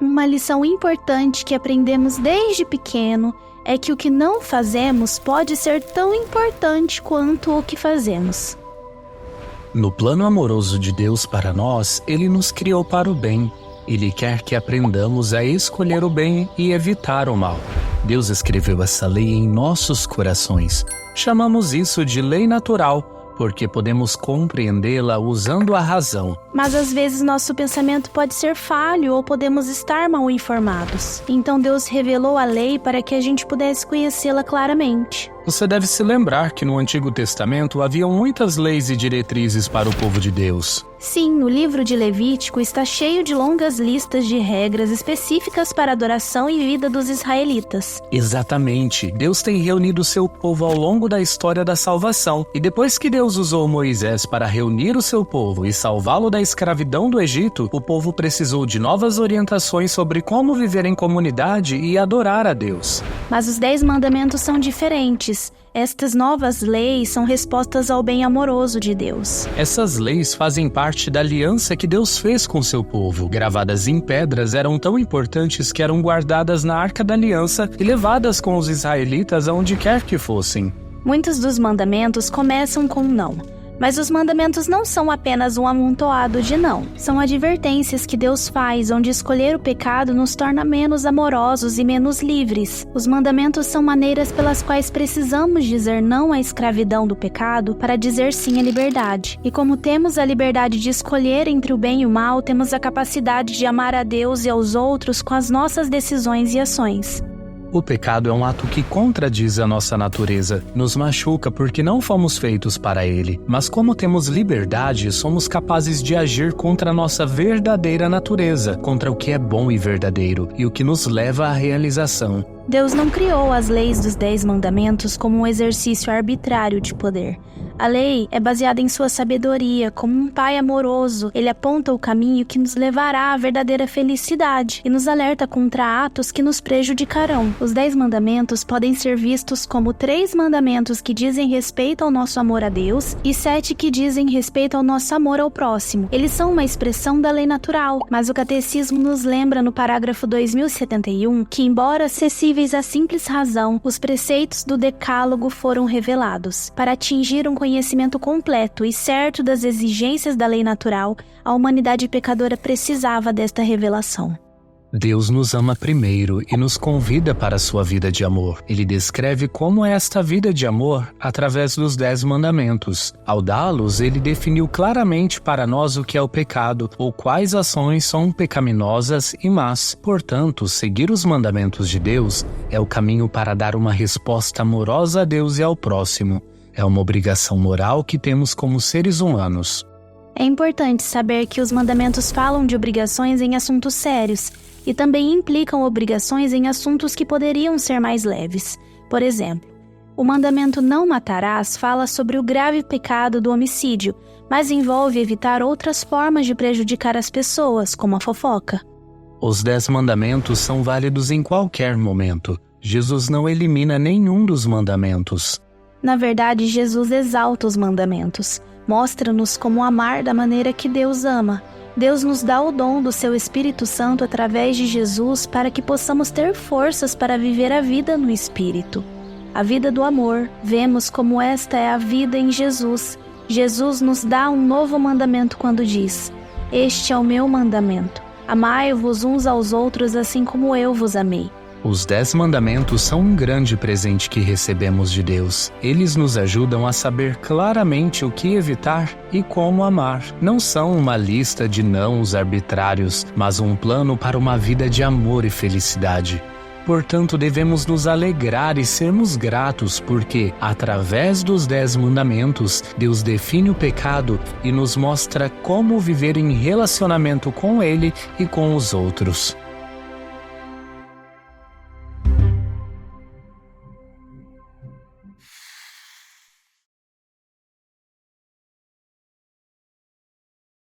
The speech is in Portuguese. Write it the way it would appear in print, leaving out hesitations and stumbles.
Uma lição importante que aprendemos desde pequeno é que o que não fazemos pode ser tão importante quanto o que fazemos. No plano amoroso de Deus para nós, Ele nos criou para o bem. Ele quer que aprendamos a escolher o bem e evitar o mal. Deus escreveu essa lei em nossos corações. Chamamos isso de lei natural, porque podemos compreendê-la usando a razão. Mas às vezes nosso pensamento pode ser falho ou podemos estar mal informados. Então Deus revelou a lei para que a gente pudesse conhecê-la claramente. Você deve se lembrar que no Antigo Testamento haviam muitas leis e diretrizes para o povo de Deus. Sim, o livro de Levítico está cheio de longas listas de regras específicas para a adoração e vida dos israelitas. Exatamente. Deus tem reunido seu povo ao longo da história da salvação. E depois que Deus usou Moisés para reunir o seu povo e salvá-lo da escravidão do Egito, o povo precisou de novas orientações sobre como viver em comunidade e adorar a Deus. Mas os 10 mandamentos são diferentes. Estas novas leis são respostas ao bem amoroso de Deus. Essas leis fazem parte da aliança que Deus fez com seu povo. Gravadas em pedras, eram tão importantes que eram guardadas na Arca da Aliança e levadas com os israelitas aonde quer que fossem. Muitos dos mandamentos começam com não. Mas os mandamentos não são apenas um amontoado de não. São advertências que Deus faz, onde escolher o pecado nos torna menos amorosos e menos livres. Os mandamentos são maneiras pelas quais precisamos dizer não à escravidão do pecado para dizer sim à liberdade. E como temos a liberdade de escolher entre o bem e o mal, temos a capacidade de amar a Deus e aos outros com as nossas decisões e ações. O pecado é um ato que contradiz a nossa natureza, nos machuca porque não fomos feitos para ele. Mas como temos liberdade, somos capazes de agir contra a nossa verdadeira natureza, contra o que é bom e verdadeiro, e o que nos leva à realização. Deus não criou as leis dos 10 mandamentos como um exercício arbitrário de poder. A lei é baseada em sua sabedoria, como um pai amoroso. Ele aponta o caminho que nos levará à verdadeira felicidade e nos alerta contra atos que nos prejudicarão. Os 10 mandamentos podem ser vistos como 3 mandamentos que dizem respeito ao nosso amor a Deus e 7 que dizem respeito ao nosso amor ao próximo. Eles são uma expressão da lei natural, mas o Catecismo nos lembra no parágrafo 2071 que, embora acessíveis à simples razão, os preceitos do Decálogo foram revelados. Para atingir um conhecimento completo e certo das exigências da lei natural, a humanidade pecadora precisava desta revelação. Deus nos ama primeiro e nos convida para a sua vida de amor. Ele descreve como é esta vida de amor através dos 10 mandamentos. Ao dá-los, ele definiu claramente para nós o que é o pecado, ou quais ações são pecaminosas e más. Portanto, seguir os mandamentos de Deus é o caminho para dar uma resposta amorosa a Deus e ao próximo. É uma obrigação moral que temos como seres humanos. É importante saber que os mandamentos falam de obrigações em assuntos sérios e também implicam obrigações em assuntos que poderiam ser mais leves. Por exemplo, o mandamento não matarás fala sobre o grave pecado do homicídio, mas envolve evitar outras formas de prejudicar as pessoas, como a fofoca. Os 10 mandamentos são válidos em qualquer momento. Jesus não elimina nenhum dos mandamentos. Na verdade, Jesus exalta os mandamentos. Mostra-nos como amar da maneira que Deus ama. Deus nos dá o dom do seu Espírito Santo através de Jesus para que possamos ter forças para viver a vida no Espírito. A vida do amor, vemos como esta é a vida em Jesus. Jesus nos dá um novo mandamento quando diz: "Este é o meu mandamento. Amai-vos uns aos outros assim como eu vos amei." Os 10 mandamentos são um grande presente que recebemos de Deus. Eles nos ajudam a saber claramente o que evitar e como amar. Não são uma lista de nãos arbitrários, mas um plano para uma vida de amor e felicidade. Portanto, devemos nos alegrar e sermos gratos, porque, através dos 10 mandamentos, Deus define o pecado e nos mostra como viver em relacionamento com Ele e com os outros.